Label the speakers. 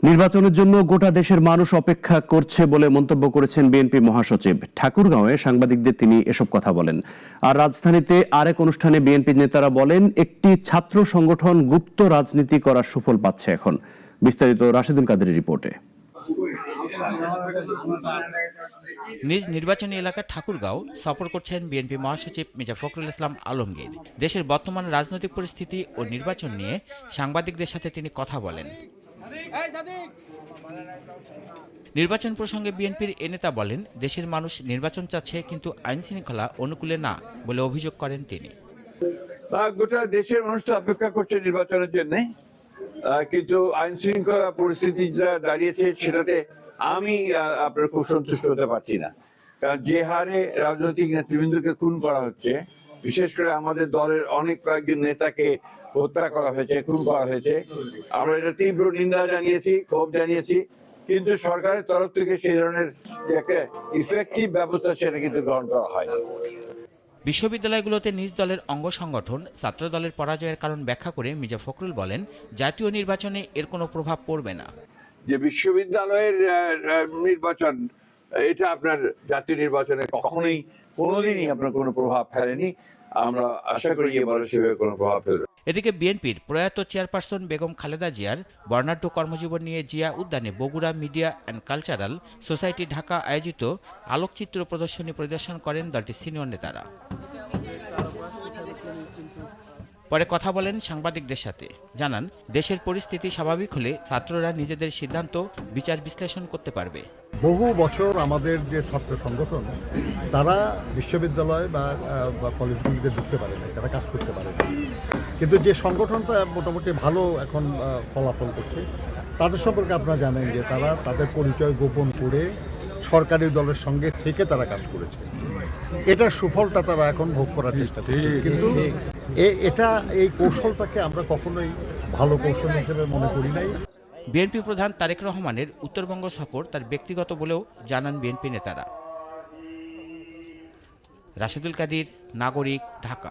Speaker 1: নির্বাচনের জন্য গোটা দেশের মানুষ অপেক্ষা করছে বলে মন্তব্য করেছেন বিএনপি মহাসচিব। ঠাকুরগাঁওয়ে সাংবাদিকদের তিনি এসব কথা বলেন। আর রাজধানীতে আরেক অনুষ্ঠানে বিএনপি নেতারা বলেন, একটি ছাত্র সংগঠন গুপ্ত রাজনীতি করার সুফল পাচ্ছে এখন। বিস্তারিত রাশেদুল কাদেরের রিপোর্টে।
Speaker 2: নিজ নির্বাচনী এলাকা ঠাকুরগাঁও সফর করছেন বিএনপি মহাসচিব মির্জা ফখরুল ইসলাম আলমগীর। দেশের বর্তমান রাজনৈতিক পরিস্থিতি ও নির্বাচন নিয়ে সাংবাদিকদের সাথে তিনি কথা বলেন। নির্বাচন প্রসঙ্গে বিএনপির এ নেতা বলেন, দেশের মানুষ নির্বাচন চাচ্ছে, কিন্তু আইন শৃঙ্খলা অনুকূলে না বলে অভিযোগ করেন তিনি।
Speaker 3: গোটা দেশের মানুষ অপেক্ষা করছে নির্বাচনের জন্য, কিন্তু আইন শৃঙ্খলা পরিস্থিতি যা দাঁড়িয়েছে সেটাতে আমি আপনার খুব সন্তুষ্ট হতে পারছি না। কারণ যে হারে রাজনৈতিক নেতৃবৃন্দকে খুন করা হচ্ছে, বিশেষ করে আমাদের দলের অনেক কয়েকজন নেতাকে হত্যা করা হয়েছে, খুন করা হয়েছে, আমরা এটা তীব্র নিন্দা জানিয়েছি, ক্ষোভ জানিয়েছি, কিন্তু সরকারের তরফ থেকে সেই ধরনের যে একটা ইফেক্টিভ ব্যবস্থা সেটা কিন্তু গ্রহণ করা হয়নি।
Speaker 2: বিশ্ববিদ্যালয়গুলোতে নিজ দলের অঙ্গ সংগঠন ছাত্র দলের পরাজয়ের কারণ ব্যাখ্যা করে মির্জা ফখরুল বলেন, জাতীয় নির্বাচনে এর কোনো প্রভাব পড়বে না।
Speaker 3: যে বিশ্ববিদ্যালয়ের নির্বাচন, এটা আপনার জাতীয় নির্বাচনে কখনোই কোনোদিনই আপনার কোনো প্রভাব ফেলেনি। আমরা আশা করি এবারে সেভাবে কোনো প্রভাব ফেলবে।
Speaker 2: এদিকে বিএনপির প্রয়াত চেয়ারপারসন বেগম খালেদা জিয়ার বর্ণাঢ্য কর্মজীবন নিয়ে জিয়া উদ্যানে Bogura media and cultural society Dhaka আয়োজিত আলোকচিত্র প্রদর্শনী পরিদর্শন করেন দলটির সিনিয়র নেতারা। পরে কথা বলেন সাংবাদিকদের সাথে, জানান দেশের পরিস্থিতি স্বাভাবিক হলে ছাত্ররা নিজেদের সিদ্ধান্ত বিচার বিশ্লেষণ করতে পারবে।
Speaker 4: বহু বছর আমাদের যে ছাত্র সংগঠন, তারা বিশ্ববিদ্যালয় বা কলেজগুলিতে ঢুকতে পারে না, তারা কাজ করতে পারে না, কিন্তু যে সংগঠনটা মোটামুটি ভালো এখন ফলাফল করছে, তাদের সম্পর্কে আপনারা জানেন যে তারা তাদের পরিচয় গোপন করে সরকারি দলের সঙ্গে থেকে তারা কাজ করেছে। এটার সুফলটা তারা এখন ভোগ করার চেষ্টা করছে, কিন্তু এই কৌশলটাকে আমরা কখনোই ভালো কৌশল হিসেবে মনে করি নাই।
Speaker 2: বিএনপি প্রধান তারেক রহমানের উত্তরবঙ্গ সফর তার ব্যক্তিগত বলেও জানান বিএনপি নেতারা। রাশেদুল কাদির, নাগরিক, ঢাকা।